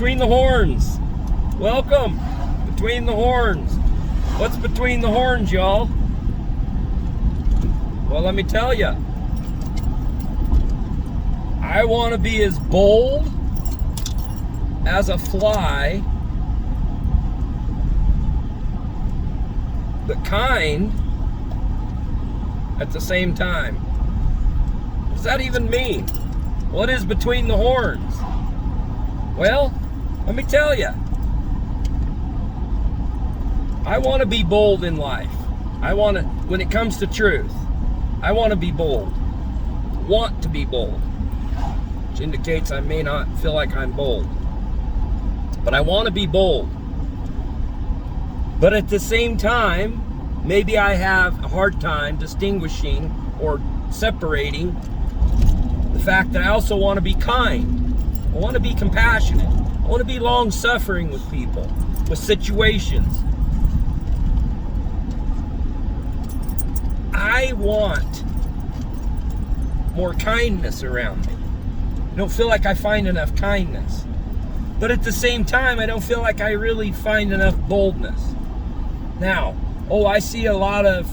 Between the Horns. Welcome. Between the Horns. What's between the horns, y'all? Well, let me tell you. I want to be as bold as a fly, but kind at the same time. What does that even mean? What is between the horns? Well, let me tell you. I want to be bold in life. When it comes to truth, I want to be bold. Want to be bold. Which indicates I may not feel like I'm bold. But I want to be bold. But at the same time, maybe I have a hard time distinguishing or separating the fact that I also want to be kind. I want to be compassionate. I want to be long-suffering with people, with situations. I want more kindness around me. I don't feel like I find enough kindness. But at the same time, I don't feel like I really find enough boldness. Now, I see a lot of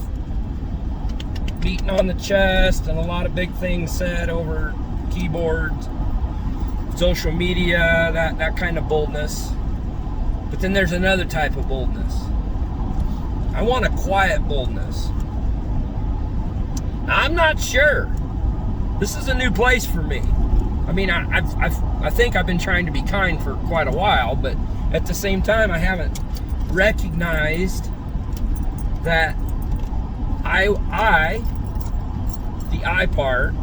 beating on the chest and a lot of big things said over keyboards, social media, that kind of boldness. But then there's another type of boldness. I want a quiet boldness. I'm not sure. This is a new place for me. I mean, I think I've been trying to be kind for quite a while, but at the same time, I haven't recognized that the I part,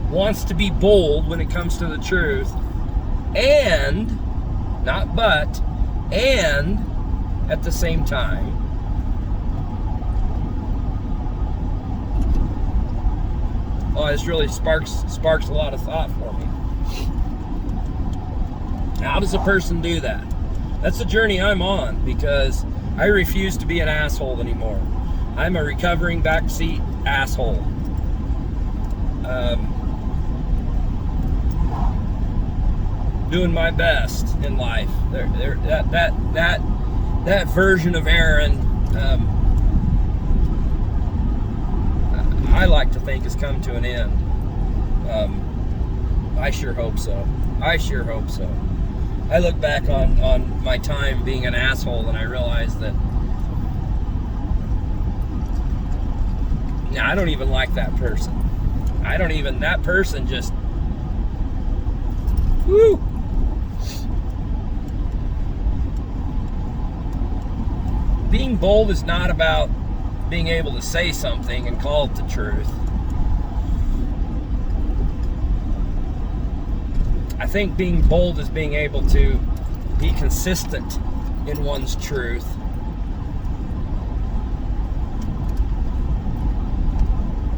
wants to be bold when it comes to the truth, and, not but, and at the same time, this really sparks a lot of thought for me. How does a person do that? That's the journey I'm on, because I refuse to be an asshole anymore. I'm a recovering backseat asshole. Doing my best in life. That version of Aaron, I like to think has come to an end. I sure hope so. I look back on my time being an asshole, and I realize that I don't even like that person. That person just, whoo. Being bold is not about being able to say something and call it the truth. I think being bold is being able to be consistent in one's truth.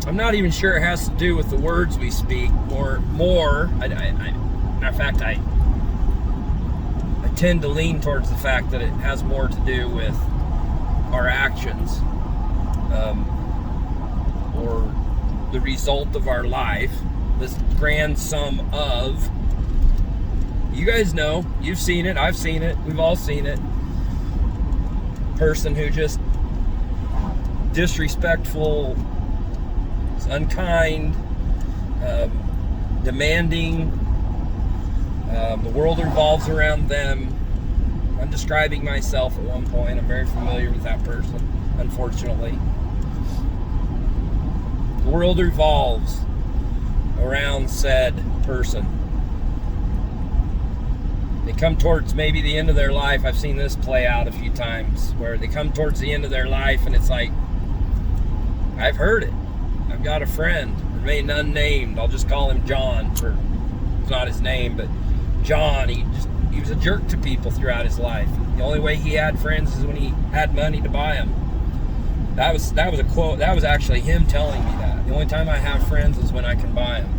I'm not even sure it has to do with the words we speak, or more. Matter of fact, I tend to lean towards the fact that it has more to do with our actions, or the result of our life, this grand sum of, you guys know, you've seen it, I've seen it, we've all seen it, person who just disrespectful, unkind, demanding, the world revolves around them. I'm describing myself at one point. I'm very familiar with that person, unfortunately. The world revolves around said person. They come towards maybe the end of their life. I've seen this play out a few times, where they come towards the end of their life and it's like, I've heard it. I've got a friend, remain unnamed. I'll just call him John, it's not his name, but John, he was a jerk to people throughout his life. The only way he had friends is when he had money to buy them. That was a quote. That was actually him telling me that. The only time I have friends is when I can buy them.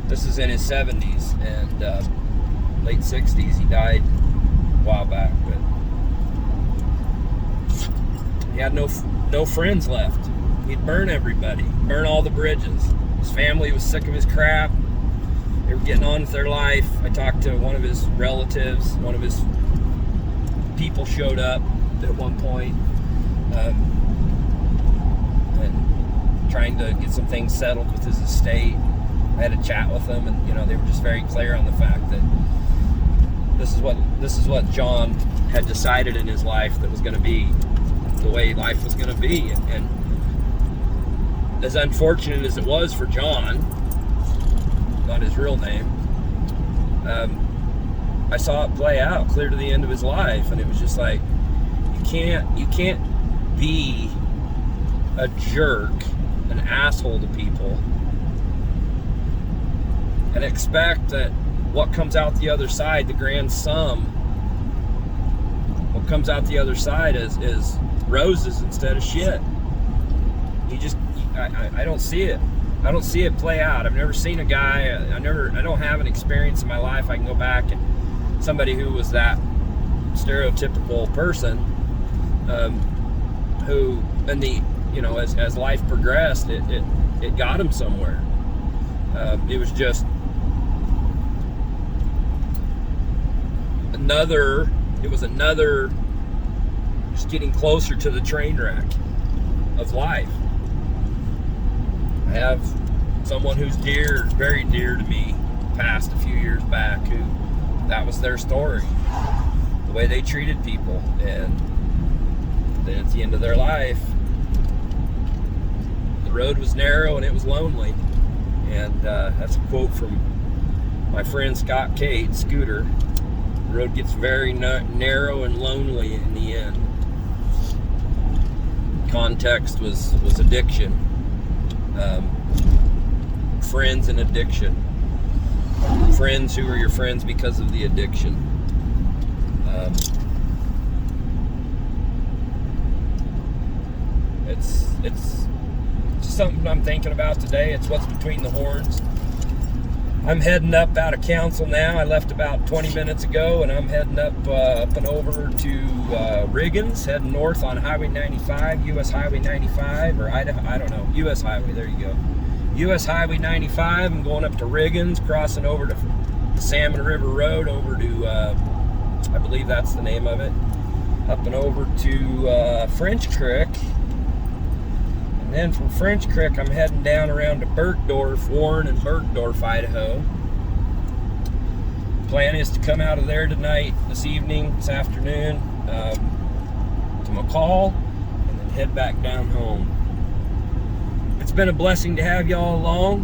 This is in his 70s and late 60s. He died a while back, but he had no friends left. He'd burn everybody, burn all the bridges. His family was sick of his crap. They were getting on with their life. I talked to one of his relatives. One of his people showed up at one point, and trying to get some things settled with his estate. I had a chat with them, and they were just very clear on the fact that this is what John had decided in his life that was going to be the way life was going to be. And as unfortunate as it was for John, not his real name, I saw it play out clear to the end of his life, and it was just like, you can't be a jerk, an asshole to people, and expect that what comes out the other side, the grand sum, what comes out the other side is roses instead of shit. I don't see it. I don't see it play out. I've never seen a guy, I don't have an experience in my life I can go back and somebody who was that stereotypical person, who, and as life progressed, it got him somewhere. It was just another just getting closer to the train wreck of life. I have someone who's very dear to me, passed a few years back, who that was their story, the way they treated people, and then at the end of their life, the road was narrow and it was lonely. And that's a quote from my friend Scott Cade, Scooter. The road gets very narrow and lonely in the end. Context was addiction. Friends and addiction. Friends who are your friends because of the addiction. It's just something I'm thinking about today. It's what's between the horns. I'm heading up out of council now. I left about 20 minutes ago, and I'm heading up and over to Riggins, heading north on Highway 95, U.S. Highway 95, or Idaho, I don't know, U.S. Highway, there you go. U.S. Highway 95, I'm going up to Riggins, crossing over to the Salmon River Road, over to, I believe that's the name of it, up and over to French Creek. And then from French Creek, I'm heading down around to Bergdorf, Warren and Bergdorf, Idaho. Plan is to come out of there tonight, this evening, this afternoon, to McCall, and then head back down home. It's been a blessing to have y'all along.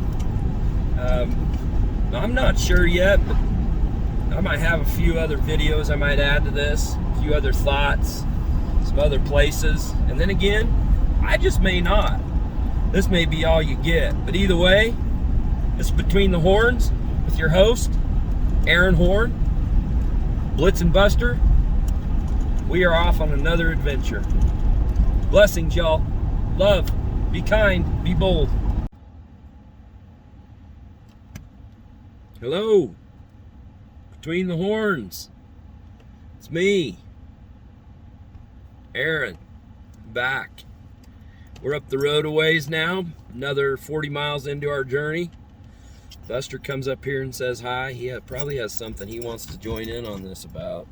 I'm not sure yet, but I might have a few other videos I might add to this, a few other thoughts, some other places, and then again, I just may not. This may be all you get. But either way, it's Between the Horns with your host, Aaron Horn, Blitz and Buster. We are off on another adventure. Blessings, y'all. Love. Be kind. Be bold. Hello. Between the Horns. It's me, Aaron, back. We're up the road a ways now, another 40 miles into our journey. Buster comes up here and says hi. He probably has something he wants to join in on this about.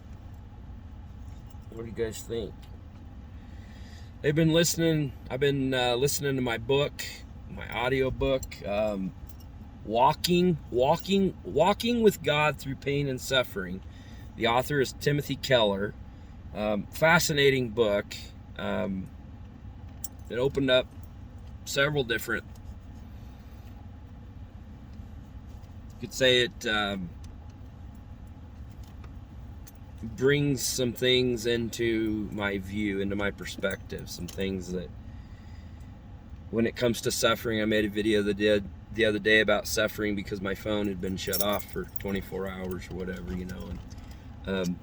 What do you guys think? They've been listening. I've been listening to my book, my audio book, Walking with God Through Pain and Suffering. The author is Timothy Keller. Fascinating book. It opened up several different, you could say it brings some things into my view, into my perspective, some things that, when it comes to suffering, I made a video the other day about suffering because my phone had been shut off for 24 hours or whatever, and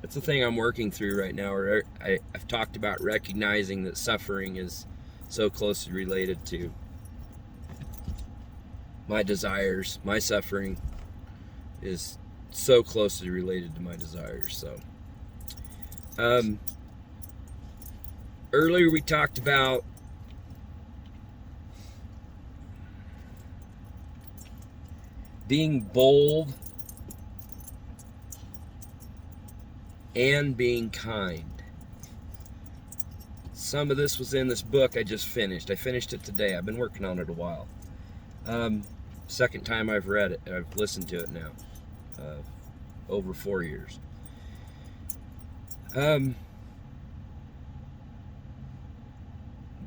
it's the thing I'm working through right now. Where I've talked about recognizing that suffering is so closely related to my desires. My suffering is so closely related to my desires. So, earlier we talked about being bold and being kind. Some of this was in this book I just finished. I finished it today. I've been working on it a while. Second time I've read it. I've listened to it now. Over 4 years.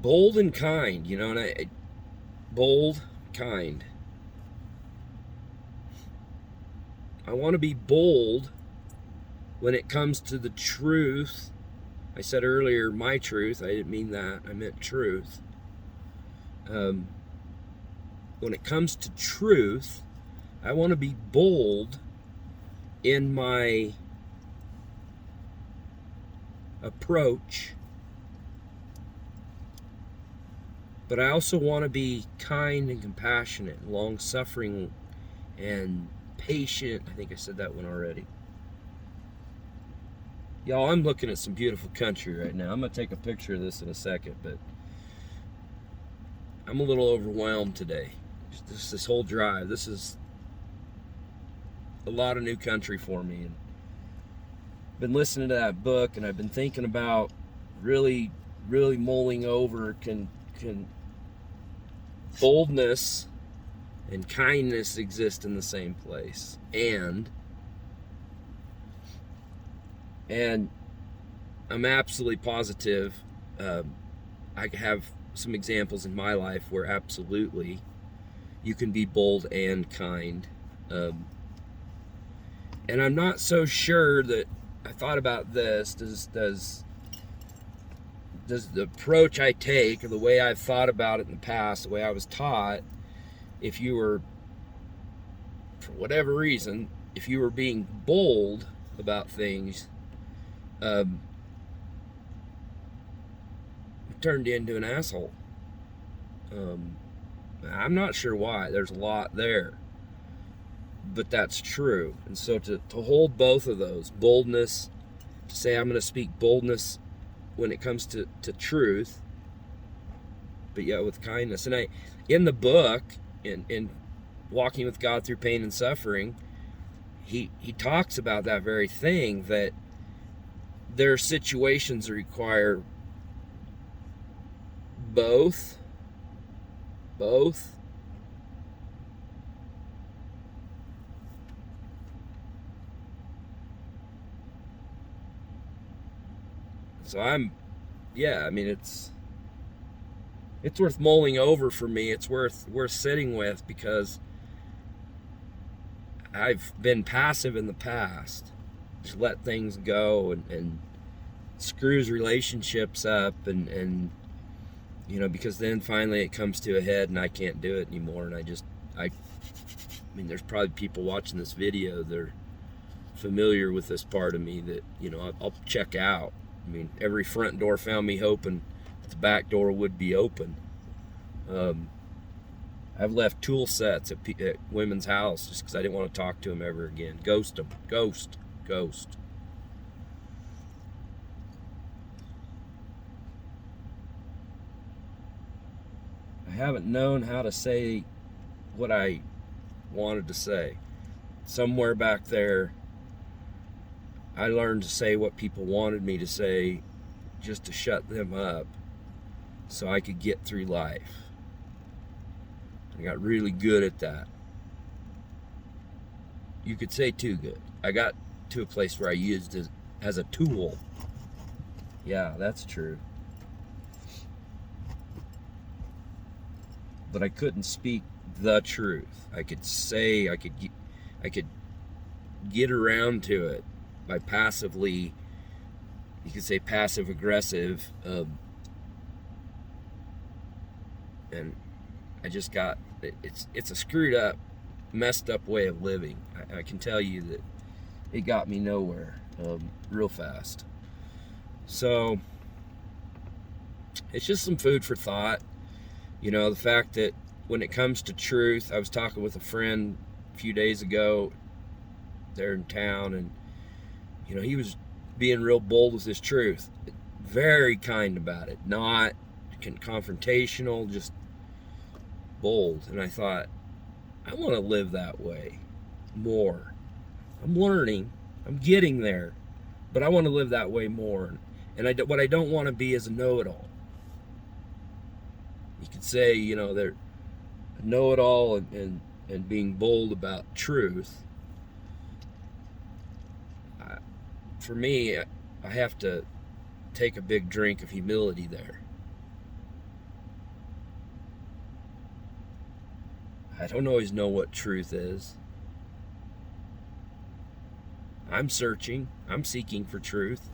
Bold and kind, you know, and bold, kind. I want to be bold when it comes to the truth. I said earlier, my truth. I didn't mean that. I meant truth. When it comes to truth, I want to be bold in my approach, but I also want to be kind and compassionate and long-suffering and patient. I think I said that one already. Y'all, I'm looking at some beautiful country right now. I'm going to take a picture of this in a second, but I'm a little overwhelmed today. Just this whole drive. This is a lot of new country for me. And been listening to that book, and I've been thinking about really mulling over can boldness and kindness exist in the same place. And I'm absolutely positive. I have some examples in my life where absolutely you can be bold and kind. And I'm not so sure that I thought about this. Does the approach I take, or the way I've thought about it in the past, the way I was taught, if you were, for whatever reason, if you were being bold about things, turned into an asshole. I'm not sure why. There's a lot there, but that's true. And so to hold both of those, boldness, to say I'm going to speak boldness when it comes to truth, but yet with kindness. And in the book, in Walking with God Through Pain and Suffering, he talks about that very thing, that there are situations that require both. So I mean, it's worth mulling over for me. It's worth sitting with, because I've been passive in the past. Just let things go and screws relationships up, and you know, because then finally it comes to a head and I can't do it anymore. And I mean, there's probably people watching this video that are familiar with this part of me that, you know, I'll check out. I mean, every front door found me hoping that the back door would be open. I've left tool sets at women's house just because I didn't want to talk to them ever again. Ghost them. Ghost. I haven't known how to say what I wanted to say. Somewhere back there, I learned to say what people wanted me to say, just to shut them up so I could get through life. I got really good at that. You could say too good. I got to a place where I used it as a tool. Yeah, that's true. But I couldn't speak the truth. I could get around to it by passively, you could say passive aggressive, and I just got, it's a screwed up, messed up way of living. I can tell you that it got me nowhere real fast. So it's just some food for thought. You know, the fact that when it comes to truth, I was talking with a friend a few days ago there in town, and you know, he was being real bold with his truth, very kind about it, not confrontational, just bold. And I thought, I want to live that way more. I'm learning. I'm getting there. But I want to live that way more. And what I don't want to be is a know-it-all. You could say, you know, they're a know-it-all and being bold about truth. For me, I have to take a big drink of humility there. I don't always know what truth is. I'm searching. I'm seeking for truth.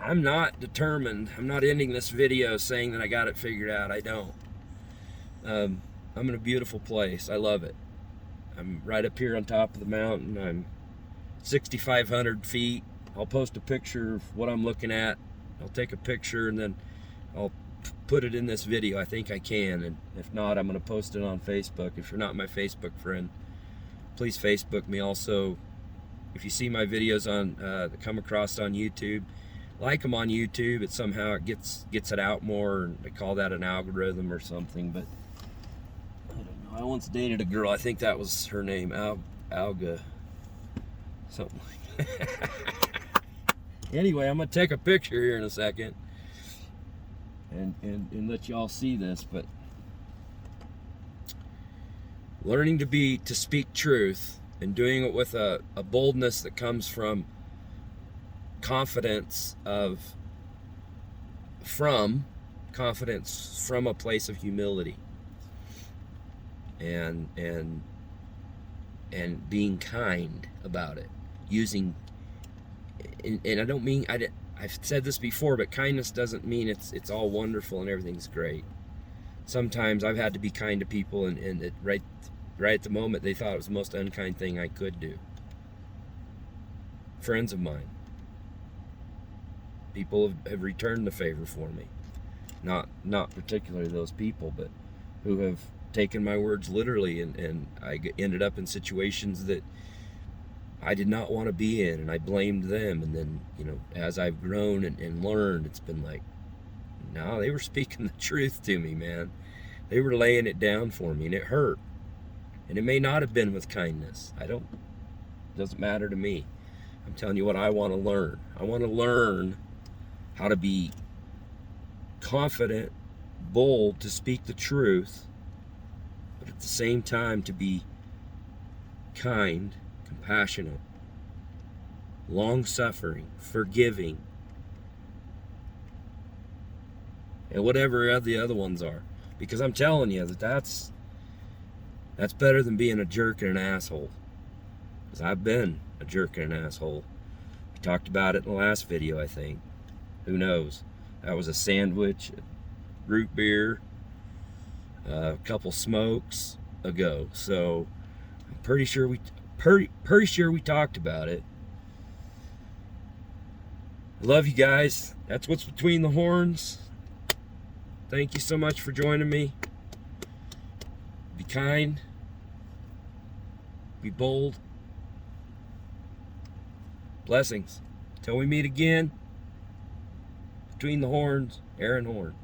I'm not determined. I'm not ending this video saying that I got it figured out. I don't. I'm in a beautiful place. I love it. I'm right up here on top of the mountain. I'm 6,500 feet. I'll post a picture of what I'm looking at. I'll take a picture and then I'll put it in this video. I think I can, and if not, I'm going to post it on Facebook. If you're not my Facebook friend, please Facebook me. Also, if you see my videos on that come across on YouTube, like them on YouTube. It somehow gets it out more, and they call that an algorithm or something. But I don't know. I once dated a girl. I think that was her name, Alga, something like that. Anyway, I'm gonna take a picture here in a second and let y'all see this. But learning to speak truth and doing it with a boldness that comes from confidence from a place of humility and being kind about it, using, and I don't mean, I've said this before, but kindness doesn't mean it's all wonderful and everything's great. Sometimes I've had to be kind to people, and it, right at the moment they thought it was the most unkind thing I could do. Friends of mine, people have returned the favor for me. Not particularly those people, but who have taken my words literally, and I ended up in situations that I did not want to be in, and I blamed them. And then, you know, as I've grown and learned, it's been like, no, they were speaking the truth to me, man. They were laying it down for me, and it hurt. And it may not have been with kindness. It doesn't matter to me. I'm telling you what I want to learn. I want to learn how to be confident, bold, to speak the truth, but at the same time to be kind, compassionate, long-suffering, forgiving, and whatever the other ones are. Because I'm telling you that's better than being a jerk and an asshole. Because I've been a jerk and an asshole. We talked about it in the last video, I think. Who knows? That was a sandwich, root beer, a couple smokes ago. So I'm pretty sure we talked about it. I love you guys. That's what's between the horns. Thank you so much for joining me. Be kind. Be bold. Blessings. Till we meet again. Between the Horns, Aaron Horn.